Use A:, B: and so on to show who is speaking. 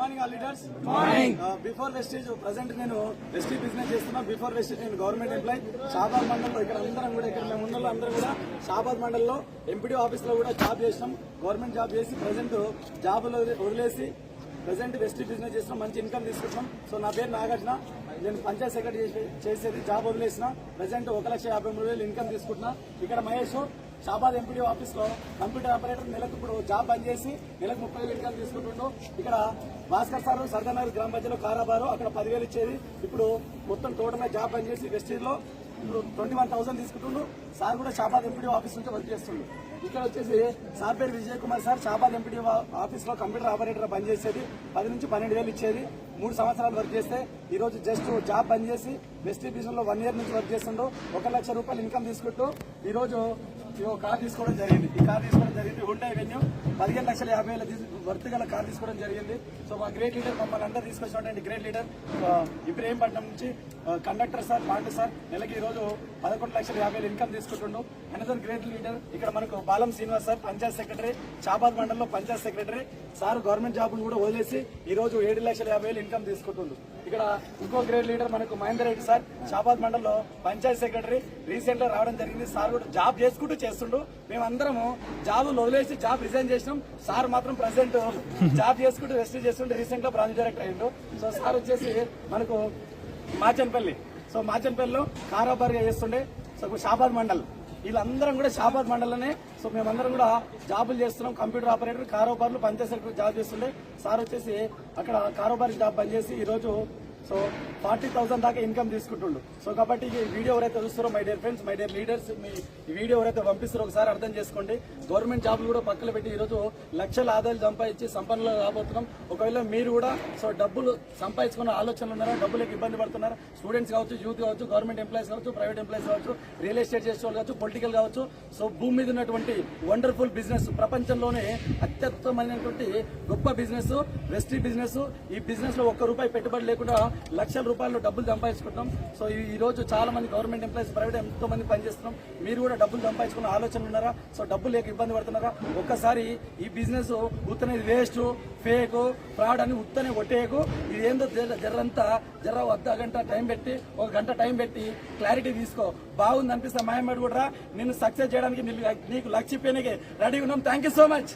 A: Morning all leaders. Morning. Before Vestige present నేను wastage business చేస్తున్నా. Before Vestige నేను government employee. Shabad మండలంలో ఇక్కడ అందరం కూడా ఇక్కడ మేము ఉన్న అందరూ కూడా షాబాద్ మండలంలో ఎంపీడీ ఆఫీస్ లో కూడా జాబ్ చేసినాం. గవర్నమెంట్ జాబ్ చేసి ప్రెసెంట్ జాబ్ వదిలేసి ప్రెసెంట్ వెస్టేజ్ బిజినెస్ చేస్తున్నాం. మంచి ఇన్కమ్ తీసుకుంటున్నాం. సో నా పేరు నాగార్జున. నేను పంచాయత్ సెక్రటరీ చేసేది జాబ్ వదిలేసిన. ప్రెసెంట్ 1,53,000 ఇన్కమ్ తీసుకుంటున్నా. ఇక్కడ మహేష్ షాబాద్ ఎంపీడీ ఆఫీస్ లో కంప్యూటర్ ఆపరేటర్ నెలకు ఇప్పుడు జాబ్ బంద్ చేసి నెలకు 30,000 ఇన్కమ్ తీసుకుంటుండో. ఇక్కడ భాస్కర్ సార్ సర్దానగర్ గ్రామ పంచాయతీలో కారాబారు అక్కడ 10,000 ఇచ్చేది. ఇప్పుడు మొత్తం టోటల్ గా జాబ్ బంద్ చేసి వెస్టేజ్ లో ఇప్పుడు 21,000 తీసుకుంటుండు. సార్ కూడా షాబాద్ ఎంపీడీ ఆఫీస్ నుంచి వర్క్ చేస్తుండు. ఇక్కడ వచ్చేసి సార్ పేరు Vijay Kumar sir. Shabad MPD office లో కంప్యూటర్ ఆపరేటర్ పని చేసేది. 10 నుంచి 12,000 ఇచ్చేది. 3 సంవత్సరాలు వర్క్ చేస్తే ఈ రోజు జస్ట్ జాబ్ బంద్ చేసి వెస్టేజ్ బిజినెస్ లో 1 ఇయర్ నుంచి వర్క్ చేస్తుండో. 1,00,000 రూపాయలు ఇన్కమ్ తీసుకుంటూ ఈ రోజు కార్ తీసుకోవడం జరిగింది. ఈ కార్ తీసుకోవడం జరిగింది హుండా వెన్యూ 15,50,000 వర్త్ గల కార్ తీసుకోవడం జరిగింది. సో మా గ్రేట్ లీడర్ మమ్మల్ని అందరూ తీసుకొచ్చినటువంటి గ్రేట్ లీడర్ ఇబ్రహీంపట్నం నుంచి కండక్టర్ సార్ పాండు సార్ నెలకి ఈ రోజు 11,50,000 ఇన్కమ్ తీసుకుంటుండు. అనదర్ గ్రేట్ లీడర్ ఇక్కడ మనకు బాలం శ్రీనివాస్ సార్ పంచాయత్ సెక్రటరీ షాబాద్ మండలంలో Panchayat secretary. Sir government job కూడా వదిలేసి ఈ రోజు 7,50,000 ఇన్కమ్ తీసుకుంటుండు. ఇక్కడ ఇంకో గ్రేట్ లీడర్ మనకు మహేందర్ రెడ్డి సార్ షాబాద్ మండలంలో పంచాయత్ సెక్రటరీ రీసెంట్ గా రావడం జరిగింది. సార్ కూడా జాబ్ చేసుకుంటూ చేస్తుండు. మేమందరము జాబ్ వదిలేసి జాబ్ రిజైన్ చేసినాం. సార్ మాత్రం ప్రెసెంట్ జాబ్ చేసుకుంటూ వెస్టేజ్ చేస్తుంటే రీసెంట్ గా బ్రాంచ్ డైరెక్టర్ అయ్యిండు. సో సార్ వచ్చేసి మనకు మాచన్పల్లి. సో మాచన్పల్లిలో కారోబార్గా చేస్తుండే. సో షాబాద్ మండల్ వీళ్ళందరం కూడా షాబాద్ మండలనే. సో మేమందరం కూడా జాబులు చేస్తున్నాం. కంప్యూటర్ ఆపరేటర్ కారోబార్లు పంచాయత్ సెక్రటరీ జాబ్ చేస్తుండే. సార్ వచ్చేసి అక్కడ కారోబార్ జాబ్ పనిచేసి ఈ రోజు సో 40,000 దాకా ఇన్కమ్ తీసుకుంటుండు. సో కాబట్టి ఈ వీడియో ఎవరైతే చూస్తారో my dear friends my dear leaders ఈ వీడియో ఎవరైతే పంపిస్తారో ఒకసారి అర్థం చేసుకోండి. గవర్నమెంట్ జాబ్లు కూడా పక్కన పెట్టి ఈ రోజు లక్షల ఆదాయాలు సంపాదించి సంపన్నులు రాబోతున్నాం. ఒకవేళ మీరు కూడా సో డబ్బులు సంపాదించుకున్న ఆలోచనలు ఉన్నారా, డబ్బులకు ఇబ్బంది పడుతున్నారా, స్టూడెంట్స్ కావచ్చు, యూత్ కావచ్చు, గవర్నమెంట్ ఎంప్లాయీస్ కావచ్చు, ప్రైవేట్ ఎంప్లాయీస్ కావచ్చు, రియల్ ఎస్టేట్ చేసే వాళ్ళు కావచ్చు, పొలిటికల్ కావచ్చు. సో భూమి మీద ఉన్నటువంటి వండర్ఫుల్ బిజినెస్ ప్రపంచంలోనే అత్యుత్తమైనటువంటి గొప్ప బిజినెస్ వెస్టేజ్ బిజినెస్. ఈ బిజినెస్ లో ₹1 పెట్టుబడి లేకుండా లక్షల రూపాయలు డబ్బులు సంపాదించుకుంటాం. సో ఈ రోజు చాలా మంది గవర్నమెంట్ ఎంప్లాయీస్ ప్రైవేట్ ఎంతో మంది పనిచేస్తున్నాం. మీరు కూడా డబ్బులు సంపాదించుకున్న ఆలోచన ఉన్నారా, సో డబ్బులు లేక ఇబ్బంది పడుతున్నారా, ఒక్కసారి ఈ బిజినెస్ ఉత్తనేది వేస్ట్ ఫేక్ ఫ్రాడ్ అని ఉత్తనే కొట్టేయకు. ఇది ఏందో జర్రంతా అర్ధ గంట టైం పెట్టి 1 గంట టైం పెట్టి క్లారిటీ తీసుకో. బాగుంది అనిపిస్తే మాయమాడు కూడా నిన్ను సక్సెస్ చేయడానికి నీకు లక్ష్య పెనిగే రెడీ ఉన్నాం. Thank you so much.